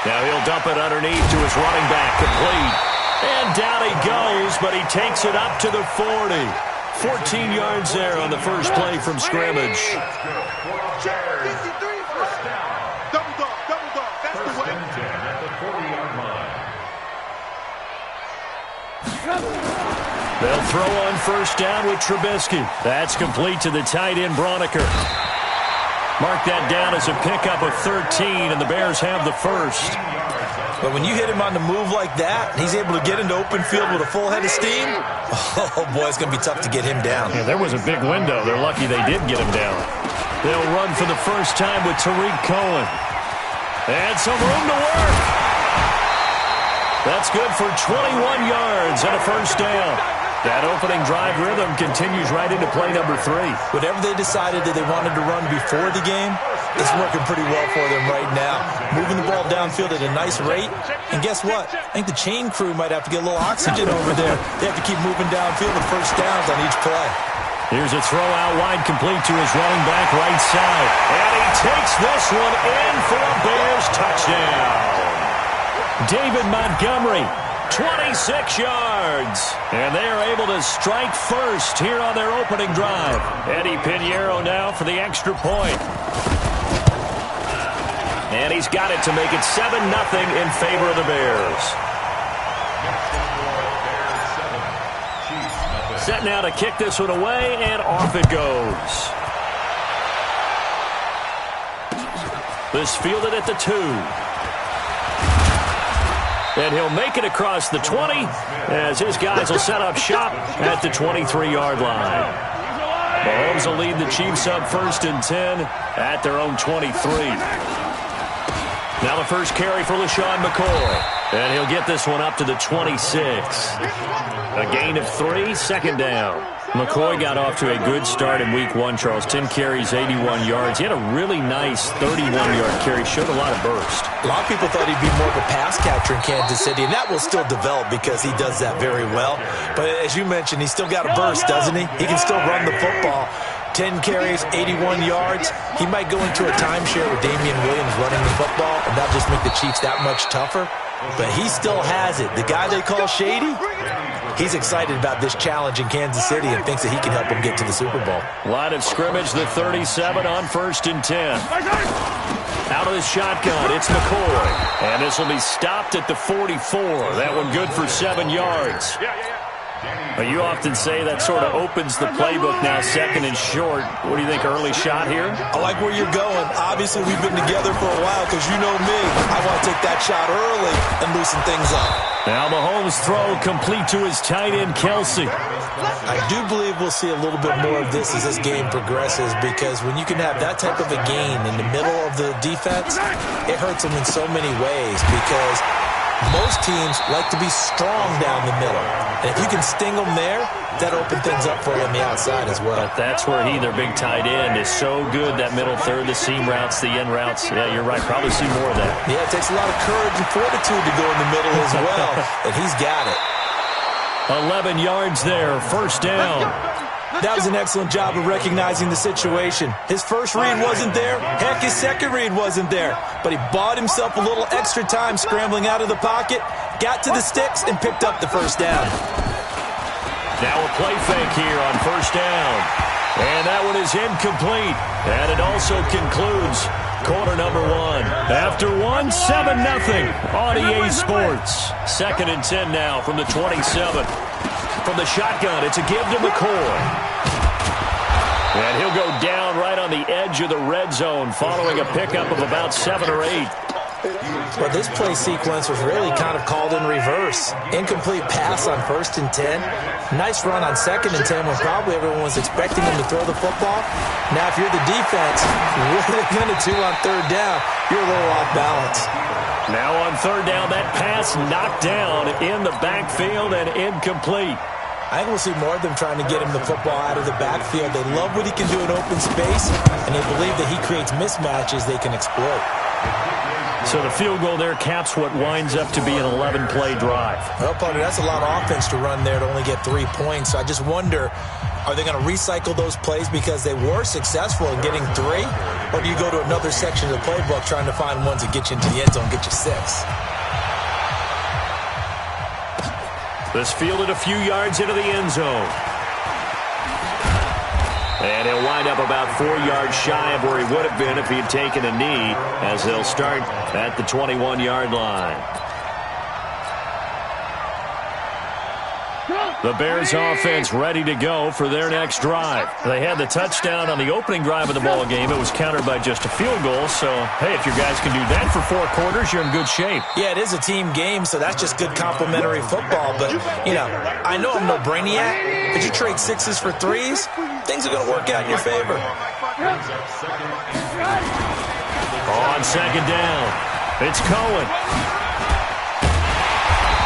Now he'll dump it underneath to his running back, complete. And down he goes, but he takes it up to the 40. 14 yards there on the first play from scrimmage. They'll throw on first down with Trubisky. That's complete to the tight end, Broniker. Mark that down as a pickup of 13, and the Bears have the first. But when you hit him on the move like that, he's able to get into open field with a full head of steam, oh, boy, it's going to be tough to get him down. Yeah, there was a big window. They're lucky they did get him down. They'll run for the first time with Tariq Cohen. And some room to work. That's good for 21 yards and a first down. That opening drive rhythm continues right into play number 3. Whatever they decided that they wanted to run before the game, it's working pretty well for them right now. Moving the ball downfield at a nice rate. And guess what? I think the chain crew might have to get a little oxygen over there. They have to keep moving downfield with first downs on each play. Here's a throw out wide, complete to his running back right side. And he takes this one in for a Bears touchdown. David Montgomery, 26 yards. And they are able to strike first here on their opening drive. Eddie Pinheiro now for the extra point. And he's got it to make it 7-0 in favor of the Bears. Set now to kick this one away, and off it goes. This fielded at the 2. And he'll make it across the 20 as his guys will set up shop at the 23-yard line. Mahomes will lead the Chiefs up 1st and 10 at their own 23. Now the first carry for LaShawn McCoy. And he'll get this one up to the 26. A gain of 3, second down. McCoy got off to a good start in Week 1, Charles. 10 carries, 81 yards. He had a really nice 31-yard carry. Showed a lot of burst. A lot of people thought he'd be more of a pass catcher in Kansas City, and that will still develop because he does that very well. But as you mentioned, he's still got a burst, doesn't he? He can still run the football. 10 carries, 81 yards. He might go into a timeshare with Damian Williams running the football, and that'll just make the Chiefs that much tougher. But he still has it. The guy they call Shady, he's excited about this challenge in Kansas City and thinks that he can help him get to the Super Bowl. Line of scrimmage, the 37 on 1st and 10. Out of the shotgun, it's McCoy. And this will be stopped at the 44. That one good for 7 yards. But you often say that sort of opens the playbook now, 2nd and short. What do you think, early shot here? I like where you're going. Obviously, we've been together for a while because you know me. I want to take that shot early and loosen things up. Now Mahomes' throw complete to his tight end, Kelsey. I do believe we'll see a little bit more of this as this game progresses because when you can have that type of a gain in the middle of the defense, it hurts them in so many ways because most teams like to be strong down the middle. And if you can sting them there, that opens things up for you on the outside as well. But that's where their big tight end, is so good, that middle third, the seam routes, the in routes. Yeah, you're right. Probably see more of that. Yeah, it takes a lot of courage and fortitude to go in the middle as well. And he's got it. 11 yards there, first down. That was an excellent job of recognizing the situation. His first read wasn't there. Heck, his second read wasn't there. But he bought himself a little extra time scrambling out of the pocket, got to the sticks, and picked up the first down. Now a play fake here on first down. And that one is incomplete. And it also concludes quarter number 1. After 1, 7-0 on EA Sports. 2nd and 10 now from the 27. From the shotgun, it's a give to McCoy. And he'll go down right on the edge of the red zone following a pickup of about 7 or 8. But this play sequence was really kind of called in reverse. Incomplete pass on 1st and 10. Nice run on 2nd and 10 when probably everyone was expecting him to throw the football. Now, if you're the defense, what are they going to do on 3rd down? You're a little off balance. Now on 3rd down, that pass knocked down in the backfield and incomplete. I think we'll see more of them trying to get him the football out of the backfield. They love what he can do in open space, and they believe that he creates mismatches they can exploit. So the field goal there caps what winds up to be an 11-play drive. Well, partner, that's a lot of offense to run there to only get 3 points. So I just wonder, are they going to recycle those plays because they were successful in getting 3? Or do you go to another section of the playbook trying to find ones that get you into the end zone, get you 6? This fielded a few yards into the end zone. And he'll wind up about 4 yards shy of where he would have been if he had taken a knee, as they'll start at the 21-yard line. The Bears offense ready to go for their next drive. They had the touchdown on the opening drive of the ball game. It was countered by just a field goal. So, hey, if your guys can do that for 4 quarters, you're in good shape. Yeah, it is a team game, so that's just good complimentary football. But, you know, I know I'm no brainiac, but you trade 6s for 3s, things are going to work out in your favor. On second down, it's Cohen.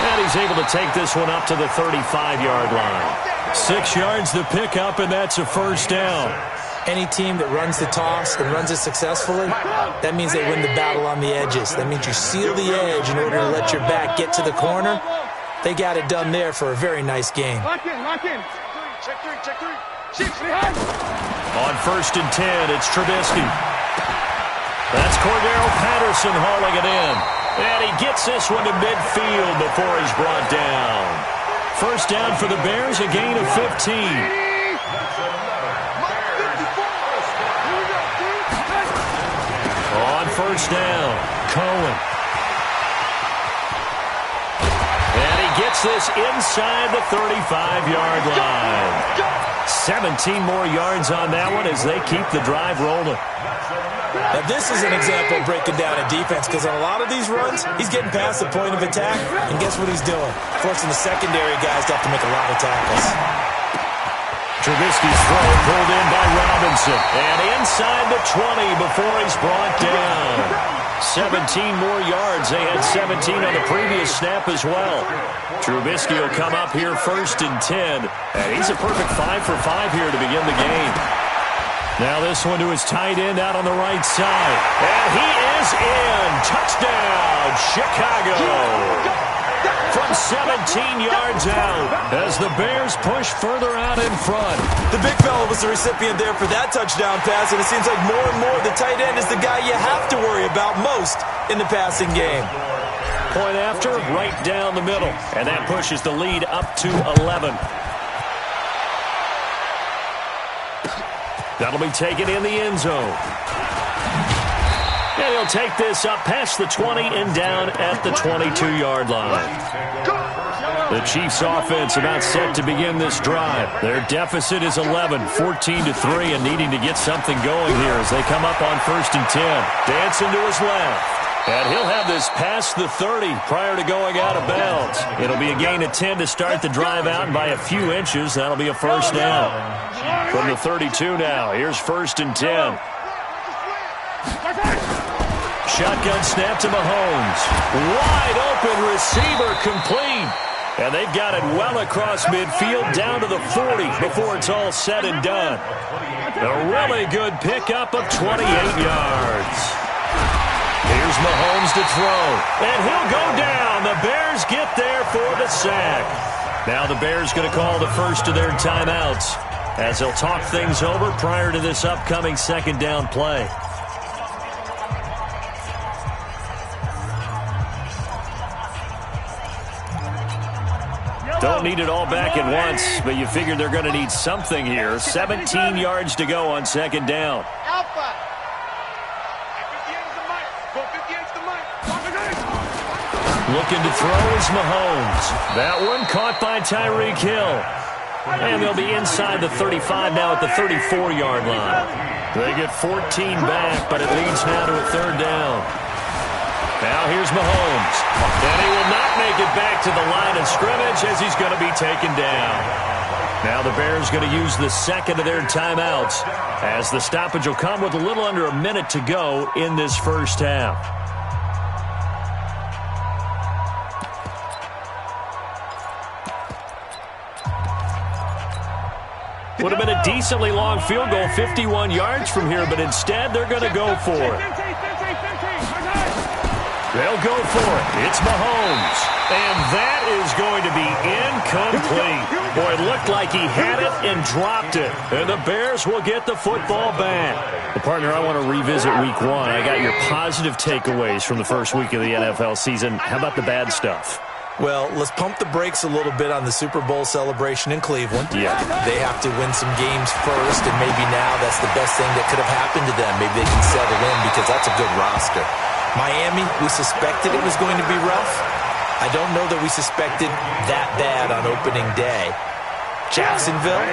And he's able to take this one up to the 35-yard line. 6 yards to pick up, and that's a first down. Any team that runs the toss and runs it successfully, that means they win the battle on the edges. That means you seal the edge in order to let your back get to the corner. They got it done there for a very nice game. Lock in. Check three. On 1st and 10, it's Trubisky. That's Cordero Patterson hauling it in. And he gets this one to midfield before he's brought down. First down for the Bears, a gain of 15. On 1st down, Cohen. And he gets this inside the 35-yard line. 17 more yards on that one as they keep the drive rolling. Now, this is an example of breaking down a defense, because on a lot of these runs, he's getting past the point of attack, and guess what he's doing? Forcing the secondary guys to have to make a lot of tackles. Trubisky's throw pulled in by Robinson, and inside the 20 before he's brought down. 17 more yards. They had 17 on the previous snap as well. Trubisky will come up here 1st and 10, and he's a perfect 5 for 5 here to begin the game. Now this one to his tight end out on the right side. And he is in. Touchdown, Chicago. From 17 yards out as the Bears push further out in front. The big fella was the recipient there for that touchdown pass, and it seems like more and more the tight end is the guy you have to worry about most in the passing game. Point after, right down the middle. And that pushes the lead up to 11. That'll be taken in the end zone. And he'll take this up past the 20 and down at the 22-yard line. The Chiefs offense about set to begin this drive. Their deficit is 11, 14-3, and needing to get something going here as they come up on 1st and 10. Dancing to his left. And he'll have this past the 30 prior to going out of bounds. It'll be a gain of 10 to start the drive out, and by a few inches, that'll be a first down. From the 32 now, here's 1st and 10. Shotgun snap to Mahomes. Wide open receiver complete. And they've got it well across midfield down to the 40 before it's all said and done. A really good pickup of 28 yards. Here's Mahomes to throw, and he'll go down. The Bears get there for the sack. Now the Bears going to call the first of their timeouts as they'll talk things over prior to this upcoming 2nd down play. Don't need it all back at once, but you figure they're going to need something here. 17 yards to go on 2nd down. Looking to throw is Mahomes. That one caught by Tyreek Hill. And they'll be inside the 35 now at the 34-yard line. They get 14 back, but it leads now to a 3rd down. Now here's Mahomes. And he will not make it back to the line of scrimmage as he's going to be taken down. Now the Bears going to use the 2nd of their timeouts as the stoppage will come with a little under a minute to go in this first half. Would have been a decently long field goal, 51 yards from here, but instead they're going to go for it. They'll go for it. It's Mahomes. And that is going to be incomplete. Boy, it looked like he had it and dropped it. And the Bears will get the football back. Well, partner, I want to revisit Week 1. I got your positive takeaways from the first week of the NFL season. How about the bad stuff? Well, let's pump the brakes a little bit on the Super Bowl celebration in Cleveland. Yeah. They have to win some games first, and maybe now that's the best thing that could have happened to them. Maybe they can settle in because that's a good roster. Miami, we suspected it was going to be rough. I don't know that we suspected that bad on opening day. Jacksonville,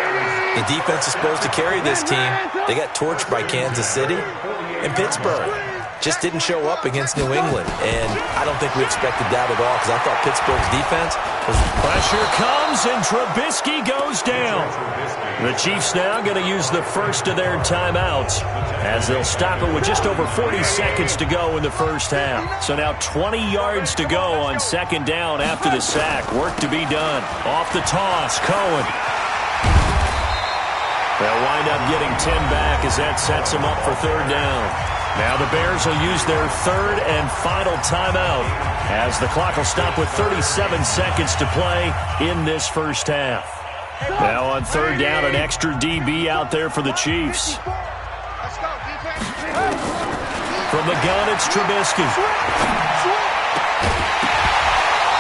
the defense is supposed to carry this team. They got torched by Kansas City. And Pittsburgh just didn't show up against New England. And I don't think we expected that at all because I thought Pittsburgh's defense was... Pressure comes and Trubisky goes down. The Chiefs now going to use the first of their timeouts as they'll stop it with just over 40 seconds to go in the first half. So now 20 yards to go on second down after the sack. Work to be done. Off the toss, Cohen. They'll wind up getting 10 back as that sets them up for third down. Now the Bears will use their third and final timeout as the clock will stop with 37 seconds to play in this first half. Now on third down, an extra DB out there for the Chiefs. From the gun, it's Trubisky.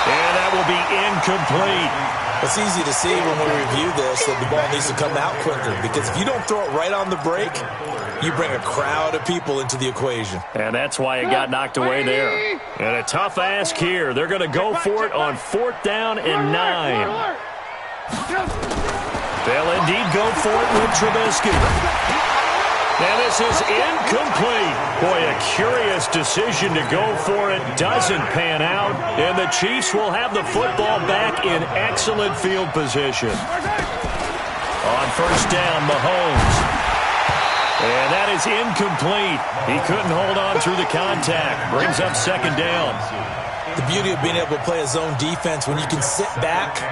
And that will be incomplete. It's easy to see when we review this that the ball needs to come out quicker because if you don't throw it right on the break, you bring a crowd of people into the equation. And that's why it got knocked away there. And a tough ask here. They're going to go for it on fourth down and 9. They'll indeed go for it with Trubisky. And this is incomplete. Boy, a curious decision to go for it. Doesn't pan out. And the Chiefs will have the football back in excellent field position. On first down, Mahomes. And that is incomplete. He couldn't hold on through the contact. Brings up second down. The beauty of being able to play a zone defense when you can sit back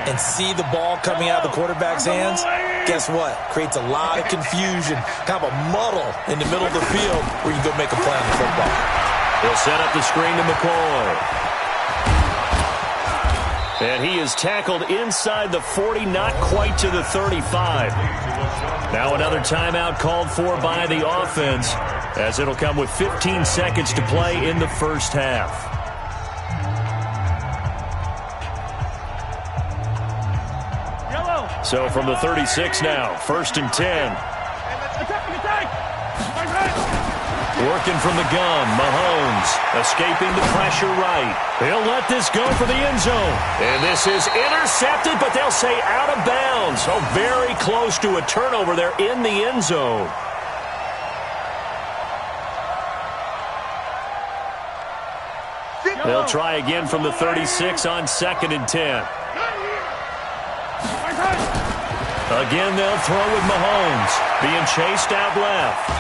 and see the ball coming out of the quarterback's hands, guess what? Creates a lot of confusion, kind of a muddle in the middle of the field where you can go make a play on the football. He'll set up the screen to McCoy. And he is tackled inside the 40, not quite to the 35. Now another timeout called for by the offense as it'll come with 15 seconds to play in the first half. So from the 36 now, first and 10. Working from the gun, Mahomes escaping the pressure right. He'll let this go for the end zone. And this is intercepted, but they'll say out of bounds. So very close to a turnover there in the end zone. They'll try again from the 36 on second and 10. Again, they'll throw with Mahomes, being chased out left.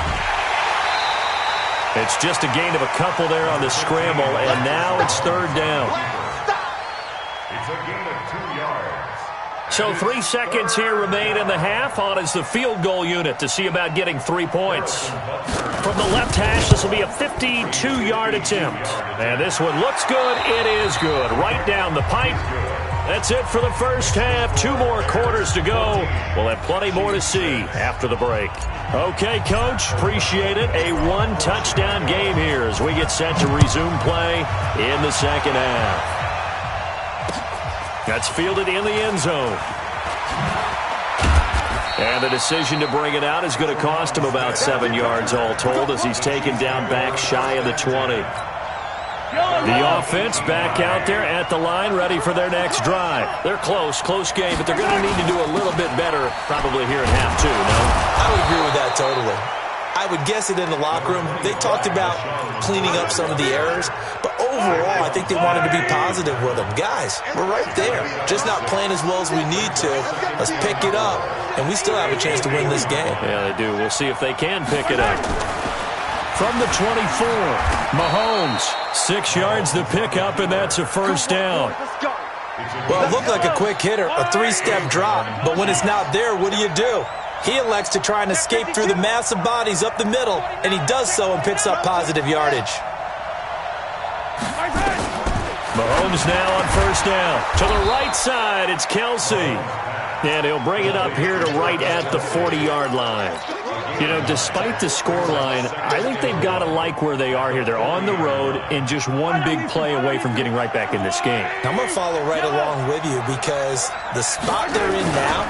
It's just a gain of a couple there on the scramble, and now it's third down. It's a gain of 2 yards. So 3 seconds here remain in the half. On is the field goal unit to see about getting 3 points. From the left hash, this will be a 52-yard attempt. And this one looks good. It is good. Right down the pipe. That's it for the first half. 2 more quarters to go. We'll have plenty more to see after the break. Okay, Coach, appreciate it. A 1-touchdown game here as we get set to resume play in the second half. That's fielded in the end zone. And the decision to bring it out is going to cost him about 7 yards all told as he's taken down back shy of the 20. The offense back out there at the line, ready for their next drive. They're close game, but they're going to need to do a little bit better probably here in half 2, no? I would agree with that totally. I would guess it in the locker room. They talked about cleaning up some of the errors, but overall, I think they wanted to be positive with them. Guys, we're right there. Just not playing as well as we need to. Let's pick it up, and we still have a chance to win this game. Yeah, they do. We'll see if they can pick it up. From the 24, Mahomes, 6 yards the pickup, and that's a first down. Well, it looked like a quick hitter, a 3-step drop, but when it's not there, what do? He elects to try and escape through the massive bodies up the middle, and he does so and picks up positive yardage. Mahomes now on first down. To the right side, it's Kelsey. And he'll bring it up here to right at the 40-yard line. You know, despite the scoreline, I think they've got to like where they are here. They're on the road and just one big play away from getting right back in this game. I'm going to follow right along with you because the spot they're in now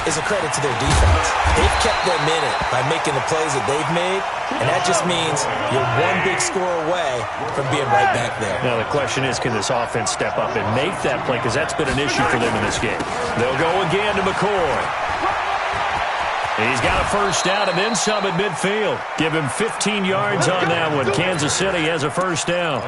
is a credit to their defense. They've kept them in it by making the plays that they've made, and that just means you're one big score away from being right back there. Now the question is, can this offense step up and make that play? Because that's been an issue for them in this game. They'll go again to McCoy. He's got a first down and then some at midfield. Give him 15 yards on that one. Kansas City has a first down.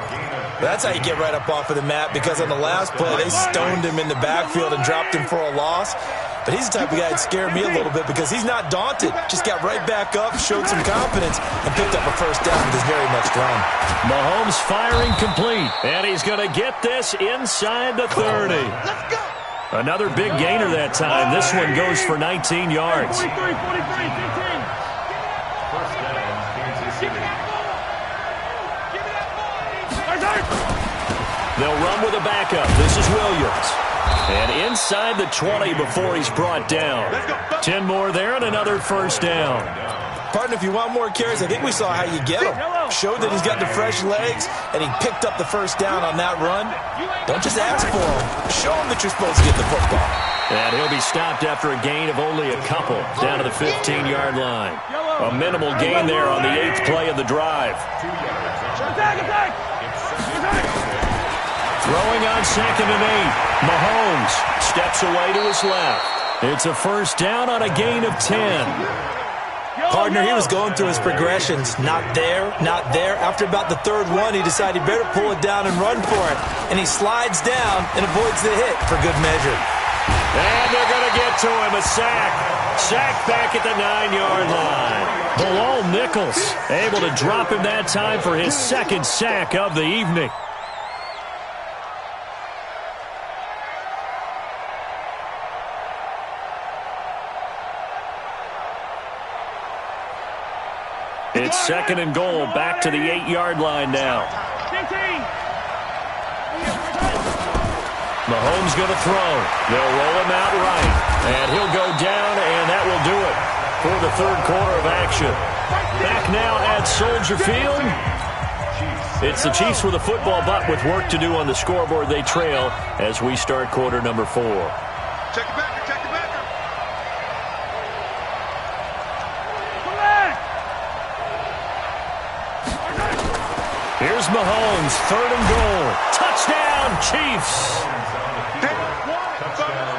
That's how you get right up off of the mat, because on the last play, they stoned him in the backfield and dropped him for a loss. But he's the type of guy that scared me a little bit because he's not daunted. Just got right back up, showed some confidence, and picked up a first down with his very next run. Mahomes firing complete. And he's going to get this inside the 30. Let's go. Another big gainer that time. This one goes for 19 yards. 43, 15. First down, Kansas City. Give me that ball. They'll run with a backup. This is Williams. And inside the 20 before he's brought down. 10 more there and another first down. Partner, if you want more carries, I think we saw how you get him. Showed that he's got the fresh legs, and he picked up the first down on that run. Don't just ask for him. Show him that you're supposed to get the football. And he'll be stopped after a gain of only a couple down to the 15-yard line. A minimal gain there on the 8th play of the drive. Throwing on 2nd and 8. Mahomes steps away to his left. It's a first down on a gain of 10. Partner, he was going through his progressions. Not there, not there. After about the 3rd one, he decided he better pull it down and run for it. And he slides down and avoids the hit for good measure. And they're going to get to him. A sack. Sack back at the 9-yard line. Bilal Nichols able to drop him that time for his 2nd sack of the evening. It's 2nd and goal, back to the 8-yard line now. 15. Mahomes going to throw. They'll roll him out right. And he'll go down, and that will do it for the 3rd quarter of action. Back now at Soldier Field. It's the Chiefs with a football, but with work to do on the scoreboard, they trail as we start quarter number 4. Check it back. Check it back. Here's Mahomes, 3rd and goal. Touchdown, Chiefs.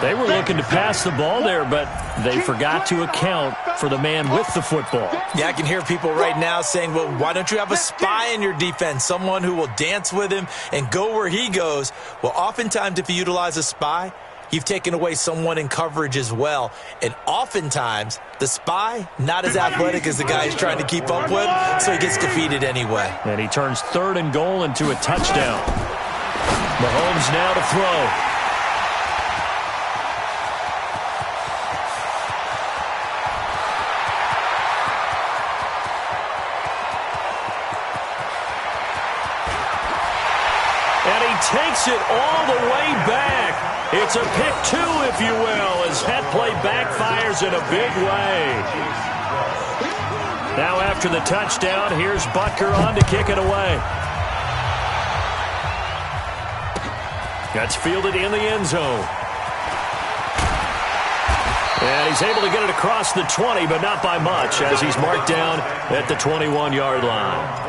They were looking to pass the ball there, but they forgot to account for the man with the football. Yeah, I can hear people right now saying, well, why don't you have a spy in your defense, someone who will dance with him and go where he goes? Well, oftentimes if you utilize a spy, you've taken away someone in coverage as well. And oftentimes, the spy, not as athletic as the guy he's trying to keep up with, so he gets defeated anyway. And he turns 3rd and goal into a touchdown. Mahomes now to throw. And he takes it all the way back. It's a pick 2, if you will, as that play backfires in a big way. Now after the touchdown, here's Butker on to kick it away. That's fielded in the end zone. And he's able to get it across the 20, but not by much, as he's marked down at the 21-yard line.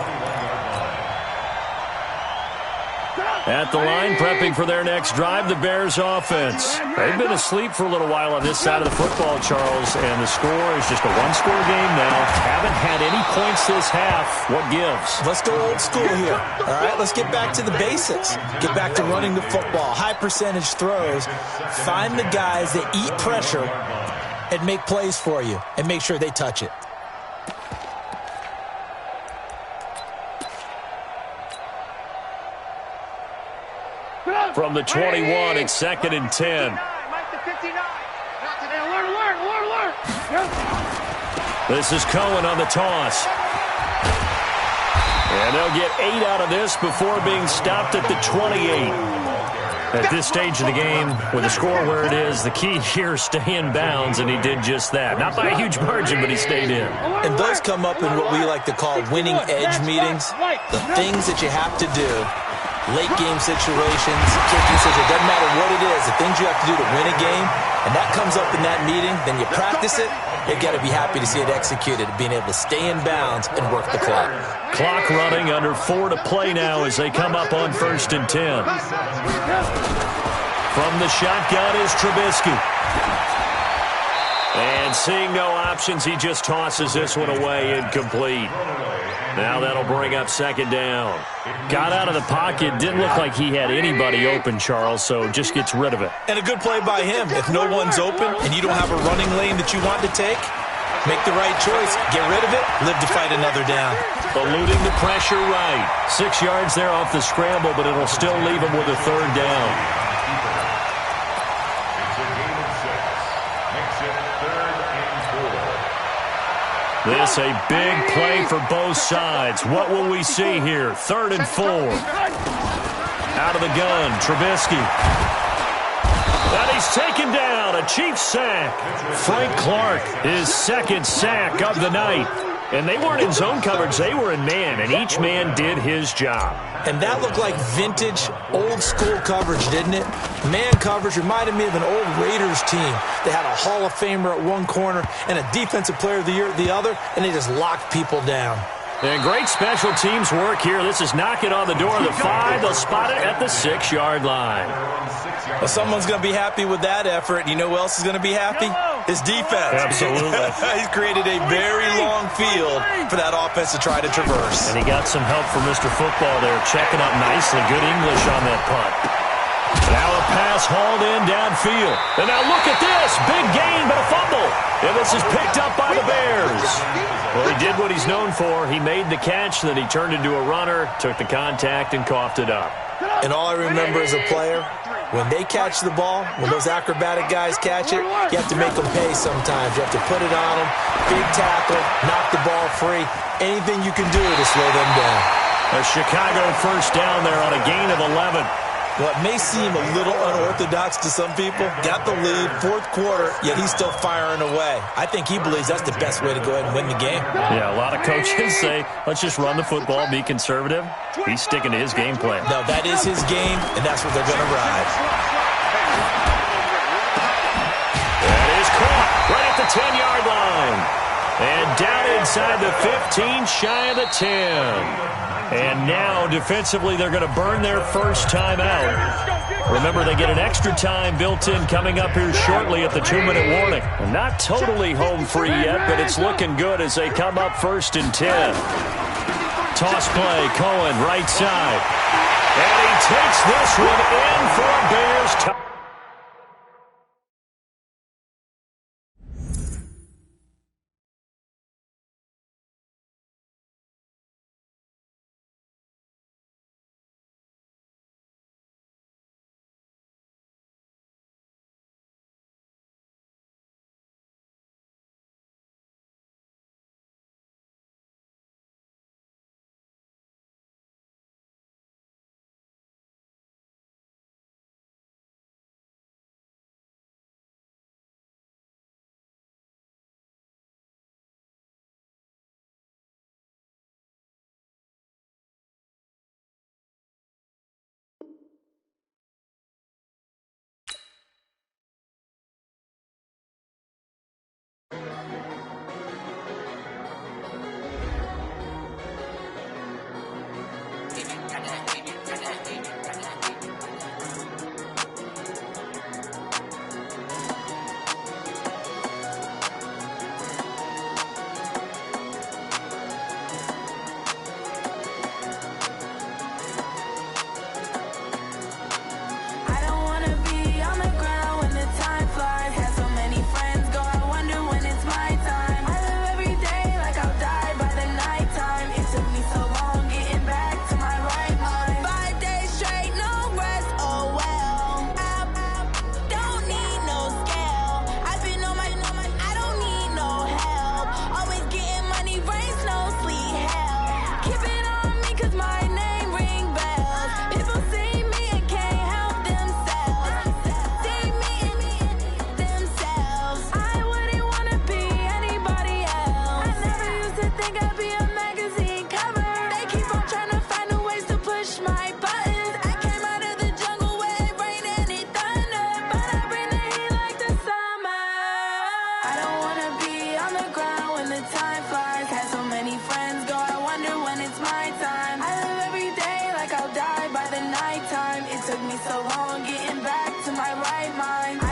At the line, prepping for their next drive, the Bears offense. They've been asleep for a little while on this side of the football, Charles, and the score is just a one-score game now. Haven't had any points this half. What gives? Let's go old school here. All right, let's get back to the basics. Get back to running the football, high percentage throws. Find the guys that eat pressure and make plays for you, and make sure they touch it. From the 21, it's 2nd and 10. This is Cohen on the toss. And they'll get 8 out of this before being stopped at the 28. At this stage of the game, with the score where it is, the key here is stay in bounds, and he did just that. Not by a huge margin, but he stayed in. And those come up in what we like to call winning edge meetings. The things that you have to do, late game situations, kicking situations, it doesn't matter what it is, the things you have to do to win a game, and that comes up in that meeting, then you practice it. You've got to be happy to see it executed, being able to stay in bounds and work the clock. Clock running, under 4 to play now as they come up on 1st and 10. From the shotgun is Trubisky. And seeing no options, he just tosses this one away, incomplete. Now that'll bring up 2nd down. Got out of the pocket, didn't look like he had anybody open, Charles, so just gets rid of it. And a good play by him. If no one's open and you don't have a running lane that you want to take, make the right choice, get rid of it, live to fight another down. Eluding the pressure right. 6 yards there off the scramble, but it'll still leave him with a 3rd down. It's a game of 6. Makes it 3rd and 4. This a big play for both sides. What will we see here? 3rd and 4. Out of the gun, Trubisky. And he's taken down, a Chiefs sack. Frank Clark, his 2nd sack of the night. And they weren't in zone coverage, they were in man, and each man did his job. And that looked like vintage, old-school coverage, didn't it? Man coverage reminded me of an old Raiders team. They had a Hall of Famer at one corner and a Defensive Player of the Year at the other, and they just locked people down. And great special teams work here. This is knocking on the door of the 5. They'll spot it at the 6-yard line. Well, someone's going to be happy with that effort. You know who else is going to be happy? His defense. Absolutely. He's created a very long field for that offense to try to traverse. And he got some help from Mr. Football there, checking up nicely. Good English on that punt. Now a pass hauled in downfield. And now look at this. Big gain, but a fumble. And this is picked up by the Bears. Well, he did what he's known for. He made the catch, then he turned into a runner, took the contact, and coughed it up. And all I remember as a player, when they catch the ball, when those acrobatic guys catch it, you have to make them pay sometimes. You have to put it on them, big tackle, knock the ball free. Anything you can do to slow them down. A Chicago 1st down there on a gain of 11. Well, it may seem a little unorthodox to some people. Got the lead, 4th quarter, yet he's still firing away. I think he believes that's the best way to go ahead and win the game. Yeah, a lot of coaches say, let's just run the football, be conservative. He's sticking to his game plan. No, that is his game, and that's what they're going to ride. That is caught right at the 10-yard line. And down inside the 15, shy of the 10. And now, defensively, they're going to burn their 1st time out. Remember, they get an extra time built in coming up here shortly at the 2-minute warning. Not totally home free yet, but it's looking good as they come up 1st and 10. Toss play, Cohen, right side. And he takes this one in for a Bears touchdown. me so long getting back to my right mind.